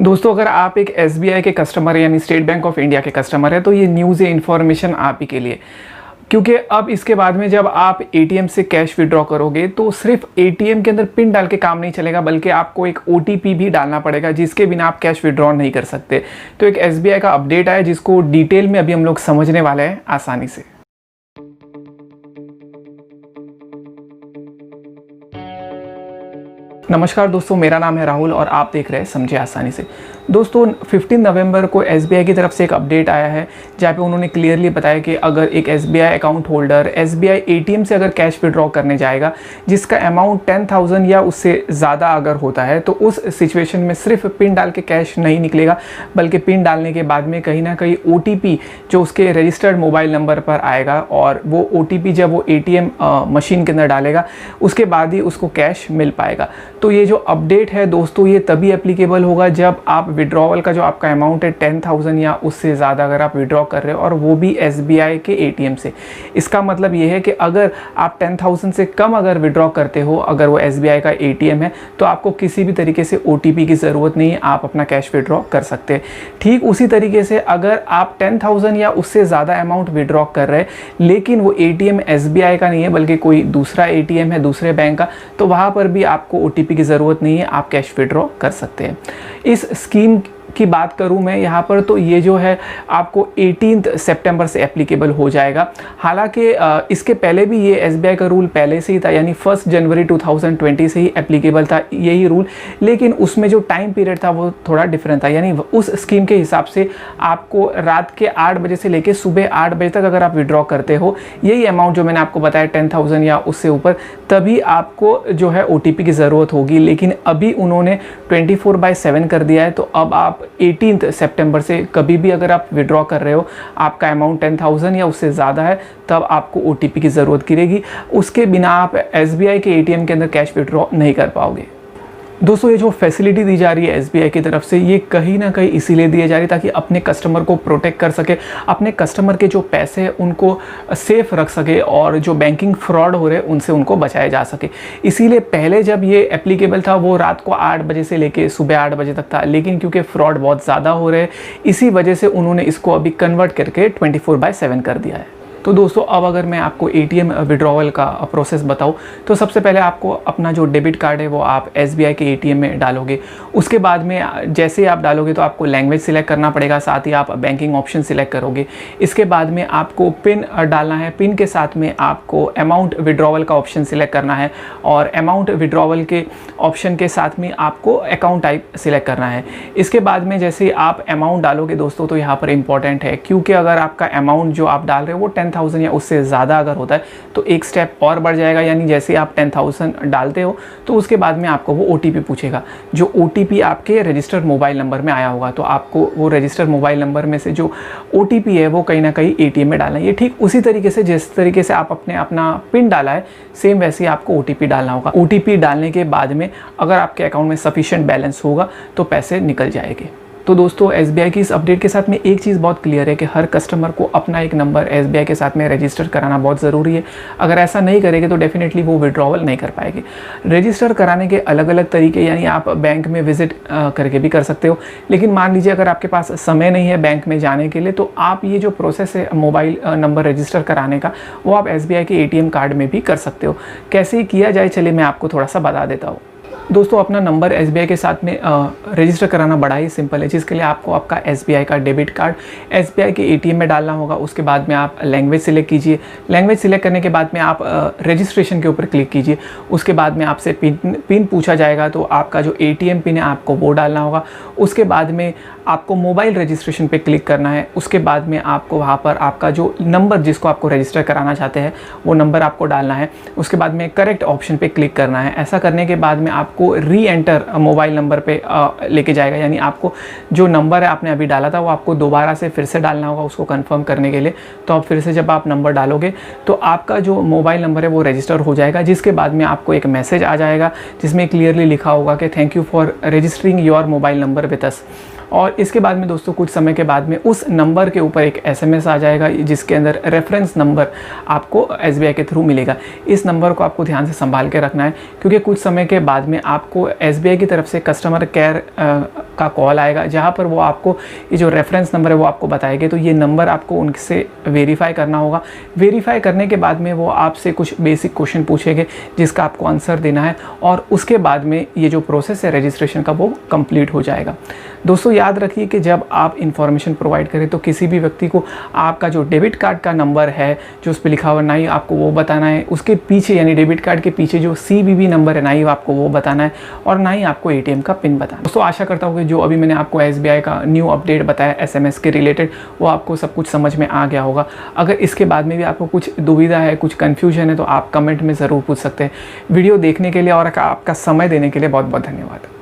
दोस्तों, अगर आप एक एसबीआई के कस्टमर है यानी स्टेट बैंक ऑफ इंडिया के कस्टमर है तो ये न्यूज़ है, इन्फॉर्मेशन आप ही के लिए। क्योंकि अब इसके बाद में जब आप एटीएम से कैश विड्रॉ करोगे तो सिर्फ एटीएम के अंदर पिन डाल के काम नहीं चलेगा, बल्कि आपको एक ओटीपी भी डालना पड़ेगा जिसके बिना आप कैश विड्रॉ नहीं कर सकते। तो एक एसबीआई का अपडेट आया जिसको डिटेल में अभी हम लोग समझने वाले हैं आसानी से। नमस्कार दोस्तों, मेरा नाम है राहुल और आप देख रहे हैं समझे आसानी से। दोस्तों, 15 नवंबर को एसबीआई की तरफ से एक अपडेट आया है जहाँ पे उन्होंने क्लियरली बताया कि अगर एक SBI account holder SBI ATM से अगर कैश विड्रॉ करने जाएगा जिसका अमाउंट 10,000 या उससे ज़्यादा अगर होता है तो उस सिचुएशन में सिर्फ पिन डाल के कैश नहीं निकलेगा, बल्कि पिन डालने के बाद में कहीं ना कहीं ओटीपी जो उसके रजिस्टर्ड मोबाइल नंबर पर आएगा और वो ओटीपी जब वो एटीएम मशीन के अंदर डालेगा उसके बाद ही उसको कैश मिल पाएगा। तो ये जो अपडेट है दोस्तों, ये तभी एप्लीकेबल होगा जब आप विड्रॉवल का जो आपका अमाउंट है 10,000 या उससे ज़्यादा अगर आप विड्रॉ कर रहे हो और वो भी एसबीआई के एटीएम से। इसका मतलब ये है कि अगर आप 10,000 से कम अगर विड्रॉ करते हो, अगर वो एसबीआई का एटीएम है, तो आपको किसी भी तरीके से ओटीपी की ज़रूरत नहीं है, आप अपना कैश विड्रॉ कर सकते हैं। ठीक उसी तरीके से अगर आप 10,000 या उससे ज़्यादा अमाउंट विड्रॉ कर रहे हैं लेकिन वो एटीएम एसबीआई का नहीं है बल्कि कोई दूसरा एटीएम है दूसरे बैंक का, तो वहाँ पर भी आपको ओटीपी की ज़रूरत नहीं है, आप कैश विड्रॉ कर सकते हैं। इस स्कीम की बात करूं मैं यहाँ पर तो ये जो है आपको 18 सितंबर से एप्लीकेबल हो जाएगा। हालांकि इसके पहले भी ये एसबीआई का रूल पहले से ही था, यानी 1 जनवरी 2020 से ही एप्लीकेबल था यही रूल, लेकिन उसमें जो टाइम पीरियड था वो थोड़ा डिफरेंट था। यानी उस स्कीम के हिसाब से आपको रात के 8 बजे से लेकर सुबह 8 बजे तक अगर आप विड्रॉ करते हो यही अमाउंट जो मैंने आपको बताया 10,000 या उससे ऊपर, तभी आपको जो है ओटीपी की ज़रूरत होगी। लेकिन अभी उन्होंने 24/7 कर दिया है, तो अब आप 18 सितंबर से कभी भी अगर आप विड्रॉ कर रहे हो, आपका अमाउंट 10,000 या उससे ज़्यादा है, तब आपको ओटीपी की ज़रूरत गिरेगी। उसके बिना आप एसबीआई के एटीएम के अंदर कैश विड्रॉ नहीं कर पाओगे। दोस्तों, ये जो फैसिलिटी दी जा रही है एसबीआई की तरफ से, ये कहीं ना कहीं इसीलिए दी जा रही है ताकि अपने कस्टमर को प्रोटेक्ट कर सके, अपने कस्टमर के जो पैसे हैं उनको सेफ रख सके और जो बैंकिंग फ्रॉड हो रहे हैं उनसे उनको बचाया जा सके। इसीलिए पहले जब ये एप्लीकेबल था वो रात को 8 बजे से लेके सुबह 8 बजे तक था, लेकिन क्योंकि फ्रॉड बहुत ज़्यादा हो रहे हैं इसी वजह से उन्होंने इसको अभी कन्वर्ट करके 24/7 कर दिया है। तो दोस्तों, अब अगर मैं आपको एटीएम विड्रॉवल का प्रोसेस बताऊं तो सबसे पहले आपको अपना जो डेबिट कार्ड है वो आप एसबीआई के एटीएम में डालोगे। उसके बाद में जैसे ही आप डालोगे तो आपको लैंग्वेज सिलेक्ट करना पड़ेगा, साथ ही आप बैंकिंग ऑप्शन सिलेक्ट करोगे। इसके बाद में आपको पिन डालना है, पिन के साथ में आपको अमाउंट विड्रॉवल का ऑप्शन सिलेक्ट करना है और अमाउंट विड्रॉवल के ऑप्शन के साथ में आपको अकाउंट टाइप सिलेक्ट करना है। इसके बाद में जैसे ही आप अमाउंट डालोगे दोस्तों, तो यहाँ पर इंपॉर्टेंट है क्योंकि अगर आपका अमाउंट जो आप डाल रहे हो वो 10,000 या उससे ज़्यादा अगर होता है तो एक स्टेप और बढ़ जाएगा। यानी जैसे आप 10,000 डालते हो तो उसके बाद में आपको वो ओटीपी पूछेगा, जो ओटीपी आपके रजिस्टर्ड मोबाइल नंबर में आया होगा, तो आपको वो रजिस्टर्ड मोबाइल नंबर में से जो ओटीपी है वो कहीं ना कहीं एटीएम में डालना है। ये ठीक उसी तरीके से जिस तरीके से आप अपना पिन डाला है सेम वैसे ही आपको ओटीपी डालना होगा। ओटीपी डालने के बाद में अगर आपके अकाउंट में सफिशिएंट बैलेंस होगा तो पैसे निकल जाएंगे। तो दोस्तों, एसबीआई की इस अपडेट के साथ में एक चीज़ बहुत क्लियर है कि हर कस्टमर को अपना एक नंबर एसबीआई के साथ में रजिस्टर कराना बहुत ज़रूरी है। अगर ऐसा नहीं करेंगे तो डेफिनेटली वो विड्रॉवल नहीं कर पाएंगे। रजिस्टर कराने के अलग अलग तरीके, यानी आप बैंक में विजिट करके भी कर सकते हो, लेकिन मान लीजिए अगर आपके पास समय नहीं है बैंक में जाने के लिए तो आप ये जो प्रोसेस है मोबाइल नंबर रजिस्टर कराने का वो आप एसबीआई के एटीएम कार्ड में भी कर सकते हो। कैसे किया जाए चलिए मैं आपको थोड़ा सा बता देता हूँ। दोस्तों, अपना नंबर एसबीआई के साथ में रजिस्टर कराना बड़ा ही सिंपल है, जिसके लिए आपको आपका एसबीआई का डेबिट कार्ड एसबीआई के एटीएम में डालना होगा। उसके बाद में आप लैंग्वेज सिलेक्ट कीजिए। लैंग्वेज सिलेक्ट करने के बाद में आप रजिस्ट्रेशन के ऊपर क्लिक कीजिए। उसके बाद में आपसे पिन पूछा जाएगा, तो आपका जो एटीएम पिन है आपको वो डालना होगा। उसके बाद में आपको मोबाइल रजिस्ट्रेशन पे क्लिक करना है। उसके बाद में आपको वहाँ पर आपका जो नंबर जिसको आपको रजिस्टर कराना चाहते हैं वो नंबर आपको डालना है। उसके बाद में करेक्ट ऑप्शन पे क्लिक करना है। ऐसा करने के बाद में आपको री एंटर मोबाइल नंबर पे लेके जाएगा, यानी आपको जो नंबर है आपने अभी डाला था वो आपको दोबारा से फिर से डालना होगा उसको कंफर्म करने के लिए। तो अब फिर से जब आप नंबर डालोगे तो आपका जो मोबाइल नंबर है वो रजिस्टर हो जाएगा, जिसके बाद में आपको एक मैसेज आ जाएगा जिसमें क्लियरली लिखा होगा कि thank you for registering your mobile number with us. और इसके बाद में दोस्तों कुछ समय के बाद में उस नंबर के ऊपर एक SMS आ जाएगा जिसके अंदर रेफरेंस नंबर आपको SBI के थ्रू मिलेगा। इस नंबर को आपको ध्यान से संभाल के रखना है, क्योंकि कुछ समय के बाद में आपको SBI की तरफ से कस्टमर केयर का कॉल आएगा, जहाँ पर वो आपको ये जो रेफरेंस नंबर है वो आपको बताएंगे। तो ये नंबर आपको उनसे वेरीफाई करना होगा। वेरीफाई करने के बाद में वो आपसे कुछ बेसिक क्वेश्चन पूछेंगे जिसका आपको आंसर देना है, और उसके बाद में ये जो प्रोसेस है रजिस्ट्रेशन का वो कंप्लीट हो जाएगा। दोस्तों याद रखिए कि जब आप इंफॉर्मेशन प्रोवाइड करें तो किसी भी व्यक्ति को आपका जो डेबिट कार्ड का नंबर है जो उस पर लिखा हुआ, ना ही आपको वो बताना है, उसके पीछे यानी डेबिट कार्ड के पीछे जो CVV नंबर है ना ही आपको वो बताना है, और ना ही आपको ATM का पिन बताना है। दोस्तों आशा करता हूँ कि जो अभी मैंने आपको SBI का न्यू अपडेट बताया SMS के रिलेटेड, वो आपको सब कुछ समझ में आ गया होगा। अगर इसके बाद में भी आपको कुछ दुविधा है, कुछ कन्फ्यूजन है, तो आप कमेंट में ज़रूर पूछ सकते हैं। वीडियो देखने के लिए और आपका समय देने के लिए बहुत बहुत धन्यवाद।